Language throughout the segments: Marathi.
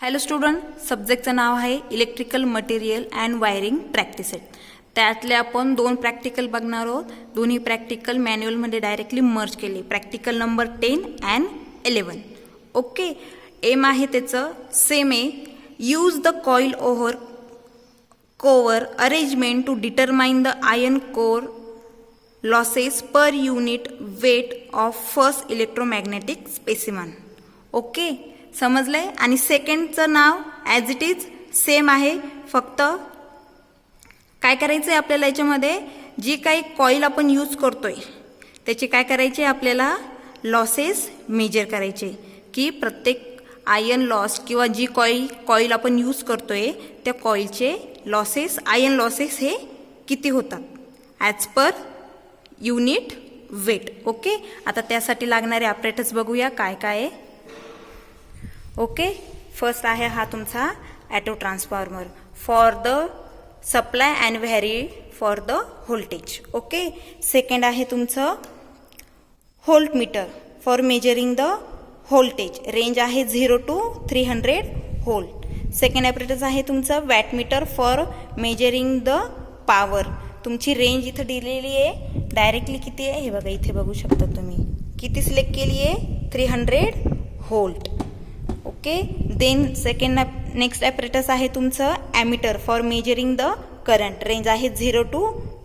हॅलो स्टुडंट, सब्जेक्टचं नाव आहे electrical material and wiring practice set. त्यातले आपण 2 प्रॅक्टिकल बघणार आहोत. दोन्ही प्रॅक्टिकल मॅन्युअलमध्ये डायरेक्टली मर्ज केले. Practical number 10 and 11. Okay, aim आहे त्याचं सेम आहे. Use the coil over core arrangement to determine the iron core losses per unit weight of first electromagnetic specimen. Okay, समजलंय. आणि सेकंडचं नाव ॲज इट इज सेम आहे. फक्त काय करायचं आहे आपल्याला, याच्यामध्ये जी काही कॉईल आपण यूज करतोय त्याचे काय करायचे, आपल्याला लॉसेस मेजर करायचे की प्रत्येक आयर्न लॉस किंवा जी कॉईल आपण यूज करतोय त्या कॉईलचे लॉसेस, आयर्न लॉसेस हे किती होतात as per unit weight. Okay, आता त्यासाठी लागणारे ऑपरेटर्स बघूया काय काय आहे. ओके, फर्स्ट आहे हा तुमचा auto transformer for the supply and vary for the voltage. Okay, second आहे तुमचं voltmeter for measuring the voltage. Range आहे 0 to 300 व्होल्ट. सेकंड ॲपरेटस आहे तुमचं wattmeter for measuring the power. तुमची रेंज इथं दिलेली आहे डायरेक्टली किती आहे हे बघा, इथे बघू शकता तुम्ही किती सिलेक्ट केली आहे, 300 volt. Okay, then next apparatus आहे तुमचं ammeter for measuring the current. Range आहे 0 to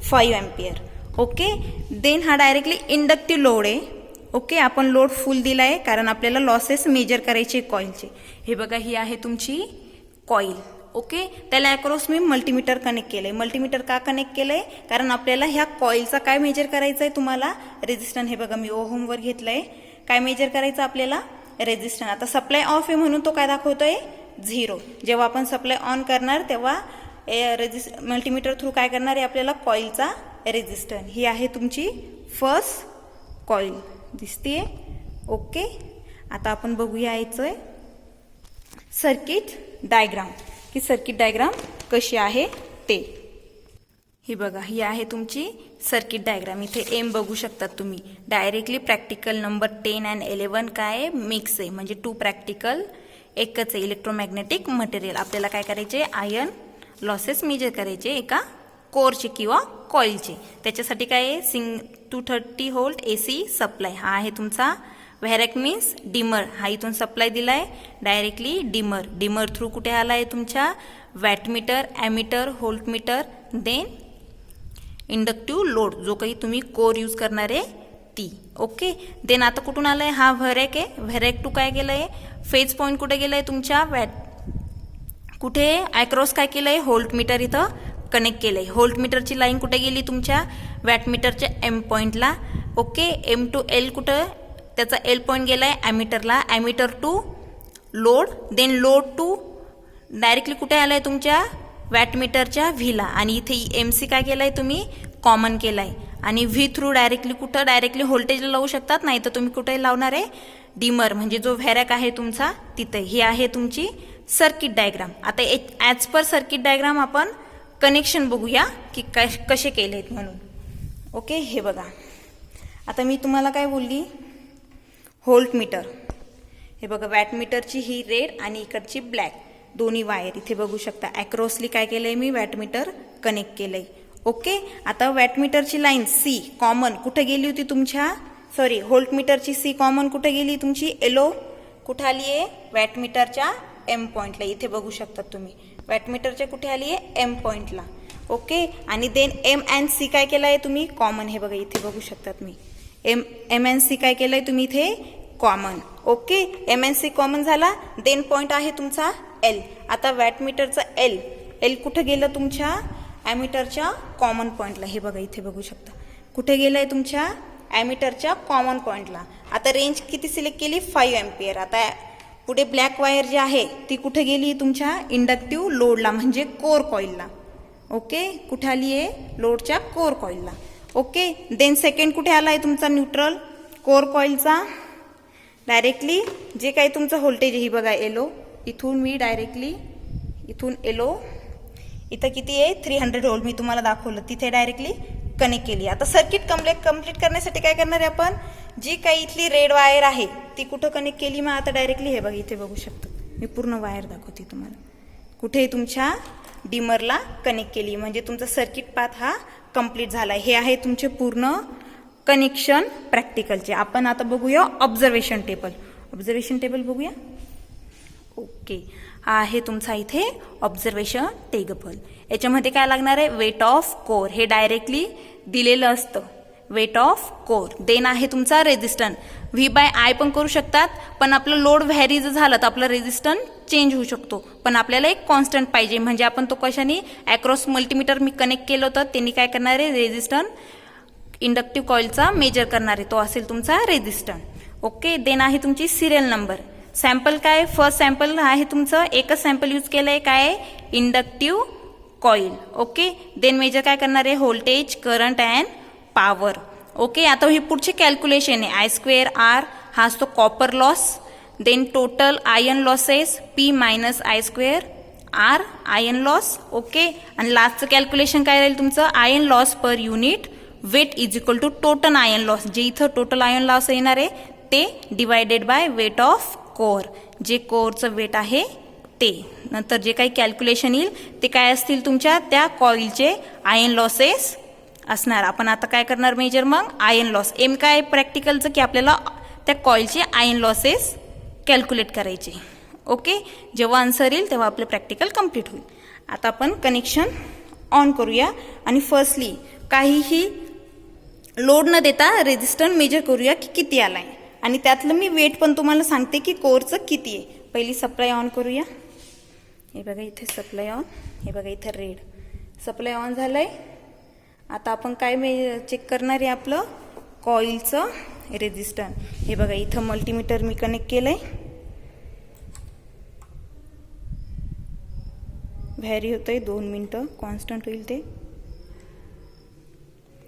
5 अँपियर. ओके, देन हा डायरेक्टली इंडक्टिव्ह लोड आहे. ओके, आपण लोड फुल दिला आहे कारण आपल्याला लॉसेस मेजर करायचे कॉईलचे. हे बघा, ही आहे तुमची कॉईल. ओके, त्याला अक्रॉस मी मल्टीमीटर कनेक्ट केलं आहे. मल्टीमीटर का कनेक्ट केलं आहे, कारण आपल्याला ह्या कॉईलचा काय मेजर करायचं आहे, तुम्हाला रेजिस्टन्स. हे बघा, मी ओहमवर घेतलं आहे. काय मेजर करायचं आपल्याला, रेजिस्टन्स. आता सप्लाय ऑफ आहे म्हणून तो काय दाखवतोय, 0. जेव्हा आपण सप्लाय ऑन करणार तेव्हा मल्टीमीटर थ्रू काय करणार आहे, आपल्याला कॉईलचा रेजिस्टन्स. ही आहे तुमची फर्स्ट कॉईल, दिसतीये. ओके, आता आपण बघूया याचं सर्किट डायग्राम की सर्किट डायग्राम कशी आहे ते. ही बघा, ही आहे तुमची सर्किट डायग्राम. इथे एम बघू शकतात तुम्ही. डायरेक्टली प्रॅक्टिकल नंबर 10 अँड 11 काय आहे, मिक्स आहे. म्हणजे 2 प्रॅक्टिकल एकच आहे. इलेक्ट्रोमॅग्नेटिक मटेरियल आपल्याला काय करायचे, आयर्न लॉसेस मेजर करायचे एका कोरचे किंवा कॉईलचे. त्याच्यासाठी काय आहे, 230 व्होल्ट AC सप्लाय. हा आहे तुमचा व्हॅरॅक मीन्स डिमर. हा इथून सप्लाय दिलाय डायरेक्टली डिमर. डिमर थ्रू कुठे आला आहे तुमच्या wattmeter, ammeter, voltmeter, then inductive load जो काही तुम्ही कोर यूज करणार आहे ती. ओके, देन आता कुठून आलाय, हा व्हॅरॅक आहे. व्हॅरॅक टू काय केलंय, फेज पॉईंट कुठे गेलाय तुमच्या कुठे अक्रॉस काय केलंय, व्होल्टमीटर इथं कनेक्ट केलंय. व्होल्टमीटरची लाईन कुठे गेली तुमच्या वॅटमीटरच्या एम पॉईंटला. ओके, एम टू एल कुठं, त्याचा एल पॉईंट गेलाय ॲमीटरला. Ammeter to load, then load to directly कुठे आलाय तुमच्या वॅटमीटरच्या व्हीला. आणि इथे MC काय केलाय तुम्ही, कॉमन केलाय. आणि व्ही थ्रू डायरेक्टली कुठं, डायरेक्टली व्होल्टेजला लावू शकतात, नाही तर तुम्ही कुठे लावणार आहे, डिमर म्हणजे जो व्हॅरॅक आहे तुमचा तिथे. ही आहे तुमची सर्किट डायग्राम. आता ॲज पर सर्किट डायग्राम आपण कनेक्शन बघूया की कसे केले आहेत म्हणून. ओके, हे बघा, आता मी तुम्हाला काय बोलली, व्होल्टमीटर. हे बघा, वॅटमीटरची ही रेड आणि इकडची ब्लॅक दोन्ही वायर इथे बघू शकता. अक्रॉसली काय केलंय मी, वॅटमीटर कनेक्ट केलंय. ओके, आता वॅटमीटरची लाईन C कॉमन कुठे गेली होती तुमच्या, व्होल्टमीटरची C कॉमन कुठे गेली तुमची, एलो कुठे आली आहे, वॅटमीटरच्या M पॉईंटला. इथे बघू शकता तुम्ही वॅटमीटरच्या कुठे आली आहे, M पॉईंटला. ओके, आणि देन M अँड C काय केलं आहे तुम्ही, कॉमन. हे बघा, इथे बघू शकतात मी M अँड C काय केलंय तुम्ही इथे, common. Okay, M and C common झाला. देन पॉईंट आहे तुमचा L. आता वॅटमीटरचा L कुठे गेलं तुमच्या ॲमीटरच्या कॉमन पॉईंटला. हे बघा, इथे बघू शकता कुठे गेलंय तुमच्या ॲमीटरच्या कॉमन पॉईंटला. आता रेंज किती सिलेक्ट केली, 5 अँपियर. आता पुढे ब्लॅक वायर जी आहे ती कुठे गेली तुमच्या इंडक्टिव्ह लोडला म्हणजे कोर कॉईलला. ओके, कुठे आली आहे, लोडच्या कोर कॉईलला. ओके, देन सेकंड कुठे आला आहे तुमचा, न्यूट्रल कोर कॉईलचा. डायरेक्टली जे काही तुमचं व्होल्टेज ही बघा, एलो इथून मी डायरेक्टली इथून एलो इथं किती आहे, 300 व्होल्ट मी तुम्हाला दाखवलं, तिथे डायरेक्टली कनेक्ट केली. आता सर्किट कंप्लीट करण्यासाठी काय करणार आहे आपण, जी काही इथली रेड वायर आहे ती कुठं कनेक्ट केली, मग आता डायरेक्टली हे बघा, इथे बघू शकतो मी पूर्ण वायर दाखवते तुम्हाला. कुठे तुमच्या डिमरला कनेक्ट केली म्हणजे तुमचा सर्किट पाथ हा कंप्लीट झाला. हे आहे तुमचे पूर्ण कनेक्शन प्रॅक्टिकलचे. आपण आता बघूया ऑब्झर्वेशन टेबल. ऑब्झर्वेशन टेबल बघूया. ओके, हा आहे तुमचा इथे ऑब्झर्वेशन टेबल. याच्यामध्ये काय लागणार आहे, वेट ऑफ कोर हे डायरेक्टली दिलेलं असतं. Weight of core. देन आहे तुमचा रेझिस्टन्स. V/I पण करू शकतात, पण आपलं लोड व्हॅरी जर झालं तर आपला रेझिस्टन्स चेंज होऊ शकतो. पण आपल्याला एक कॉन्स्टंट पाहिजे म्हणजे आपण तो कशाने अक्रॉस मल्टीमीटर मी कनेक्ट केलं होतं त्यांनी काय करणार आहे, रेझिस्टन्स इंडक्टिव्ह कॉइलचा मेजर करणार आहे. तो असेल तुमचा रेझिस्टन्स. ओके, देन आहे तुमची सिरियल नंबर. सॅम्पल काय, फर्स्ट सॅम्पल आहे तुमचं, एकच सॅम्पल यूज केलं आहे, काय inductive coil. Okay, then measure काय करणार आहे, voltage, current and power. Okay, आता ही पुढची कॅल्क्युलेशन आहे. I²R हा असतो copper loss. Then total iron losses P-I²R iron loss. Okay, आणि लास्टचं कॅल्क्युलेशन काय राहील तुमचं, iron loss per unit weight is equal to total iron loss. जे इथं टोटल आयर्न लॉस येणार आहे ते divided by weight of core, जे कोरचं वेट आहे ते. नंतर जे काही कॅल्क्युलेशन येईल ते काय असतील तुमच्या त्या कॉइलचे आयर्न लॉसेस असणार. आपण आता काय करणार मेजर, मग आयर्न लॉस. एम काय प्रॅक्टिकलचं की आपल्याला त्या कॉइलचे आयर्न लॉसेस कॅल्क्युलेट करायचे. ओके, जेव्हा आन्सर येईल तेव्हा आपलं प्रॅक्टिकल कंप्लीट होईल. आता आपण कनेक्शन ऑन करूया आणि फर्स्टली काहीही लोड न देता रेझिस्टन्स मेजर करूया की किती आलाय, आणि त्यातलं मी वेट पण तुम्हाला सांगते की कोरचं किती आहे. पहिली सप्लाय ऑन करूया. हे बघा इथे सप्लाय ऑन, हे बघा इथे रेड सप्लाय ऑन झालंय. आता आपण काय चेक करणार आहे, आपलं कॉइलचं रेझिस्टन्स. हे बघा इथं मल्टीमीटर मी कनेक्ट केलंय. व्हॅरी होतंय 2 मिनिटं, कॉन्स्टंट होईल ते.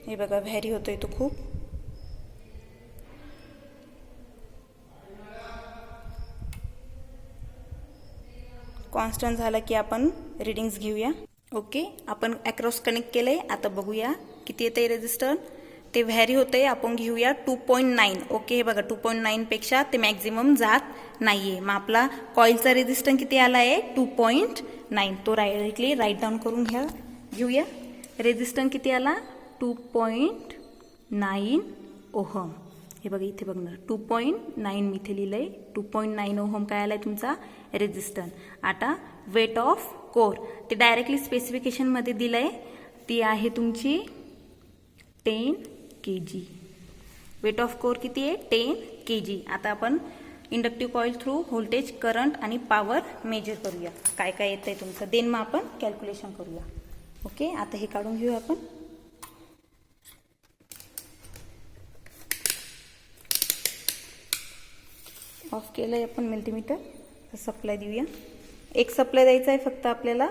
हे बघा व्हॅरी होतोय तो खूप. कॉन्स्टंट झाला की आपण रिडिंग्स घेऊया. ओके, आपण अक्रॉस कनेक्ट केलंय. आता बघूया किती येतंय रेझिस्टन्स. ते व्हॅरी होतंय, आपण घेऊया 2.9. ओके, हे बघा 2.9 पेक्षा ते मॅक्झिमम जात नाहीये. मग आपला कॉइलचा रेझिस्टन्स किती आला आहे, 2.9. तो डायरेक्टली राईट डाऊन करून घेऊया. रेझिस्टन्स किती आला, 2.9 ओहम. हे बघा इथे बघणार 2.9 मी इथे लिहिलंय. 2.9 ओहम काय आलाय तुमचा रेझिस्टन्स. आता वेट ऑफ कोर ते डायरेक्टली स्पेसिफिकेशनमध्ये दिलंय, ती आहे तुमची 10 kg. वेट ऑफ कोर किती आहे, 10 kg. आता आपण inductive coil through voltage, current आणि पॉवर मेजर करूया काय काय येतंय तुमचं. देन मग आपण कॅल्क्युलेशन करूया. ओके, आता हे काढून घेऊया आपण. ऑफ केलंय आपण मल्टीमीटर. सप्लाय देऊया. एक सप्लाय द्यायचा आहे फक्त आपल्याला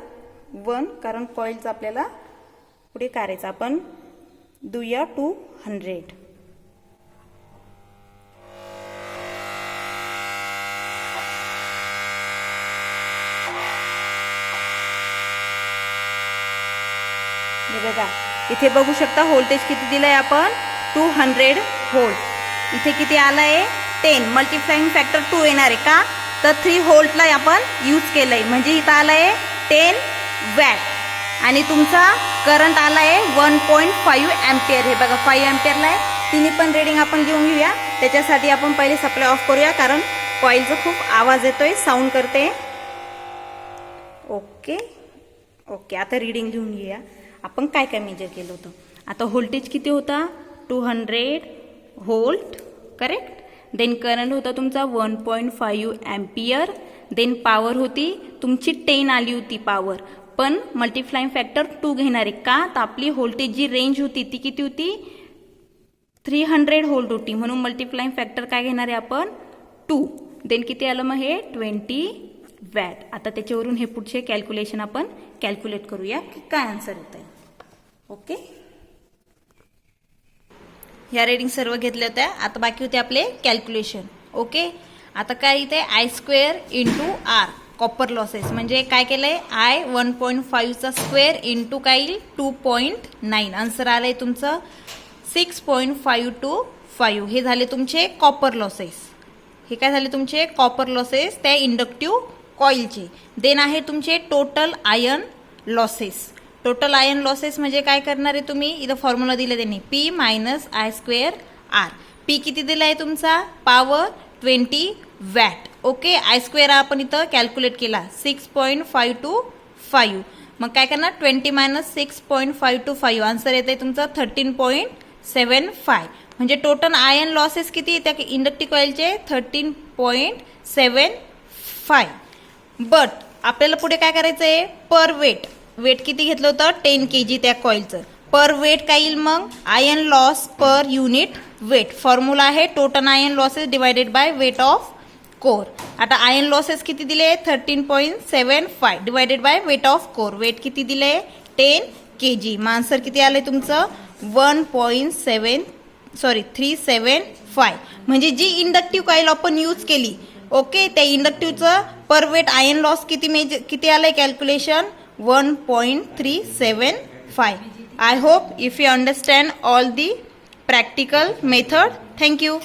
1, कारण कॉइलचं आपल्याला पुढे करायचं. आपण देऊया 200. हे बघा इथे बघू शकता व्होल्टेज किती दिलंय आपण, 200 व्होल्ट. इथे किती आलंय, 10. मल्टीप्लाइंग फॅक्टर 2 येणार आहे का, तर 3 व्होल्टला आपण यूज केलंय म्हणजे इथं आलंय 10 वॅट. आणि तुमचा करंट आलाय 1.5 अँपियर. हे बघा 5 अँपियरला आहे. तिन्ही पण रेडिंग आपण घेऊन घेऊया. त्याच्यासाठी आपण पहिले सप्लाय ऑफ करूया, कारण कॉइलचा खूप आवाज येतोय, साऊंड करते. ओके ओके, आता रिडिंग घेऊन घेऊया आपण काय काय मेजर केलं होतं. आता व्होल्टेज किती होता, 200 व्होल्ट, करेक्ट. देन करंट होता तुमचा 1.5 अँपियर. देन पॉवर होती तुमची 10 आली होती पॉवर, पण मल्टीप्लाइंग फॅक्टर 2 घेणार आहे का, तर आपली व्होल्टेज जी रेंज होती ती किती होती, 300 व्होल्ट होती. म्हणून मल्टीप्लाइंग फॅक्टर काय घेणार आहे आपण, 2. देन किती आलं मग हे 20 वॅट. आता त्याच्यावरून हे पुढचे कॅल्क्युलेशन आपण कॅल्क्युलेट करूया की काय आन्सर येत आहे. ओके, ह्या रेडिंग सर्व घेतल्या होत्या. आता बाकी होते आपले कॅल्क्युलेशन. ओके, आता काय इथे I² into R copper losses म्हणजे काय केलंय, I 1.5चा स्क्वेअर इंटू काय येईल 2.9. आन्सर आलंय तुमचं 6.525. हे झाले तुमचे कॉपर लॉसेस. हे काय झाले तुमचे कॉपर लॉसेस त्या इंडक्टिव्ह कॉईलचे. देन आहे तुमचे total iron losses. Total iron losses म्हणजे काय करणार आहे तुम्ही, इथं फॉर्म्युला दिले त्यांनी P minus I square R. P किती दिला आहे तुमचा, power 20 watt. Okay, I square आपण इथं कॅल्क्युलेट केला 6.525. मग काय करणार, 20 मायनस 6.525 आन्सर येते तुमचा 13.75. म्हणजे टोटल आयन लॉसेस किती त्या इंडक्टिव्ह कॉईलचे 13.75. बट आपल्याला पुढे काय करायचं आहे, पर वेट. वेट किती घेतलं होतं, 10 kg त्या कॉईलचं. पर वेट काय येईल मग, iron loss per unit weight. Formula आहे total iron losses divided by weight of core. आता आयन लॉसेस किती दिले, 13.75 divided by weight of core. Weight किती दिले, 10 kg. मग आन्सर किती आले तुमचं 375. म्हणजे जी इंडक्टिव्ह कॉईल आपण यूज केली, ओके, त्या इंडक्टिव्हचं पर वेट आयन लॉस किती आलंय calculation 1.375. I hope if you understand all the practical method. Thank you.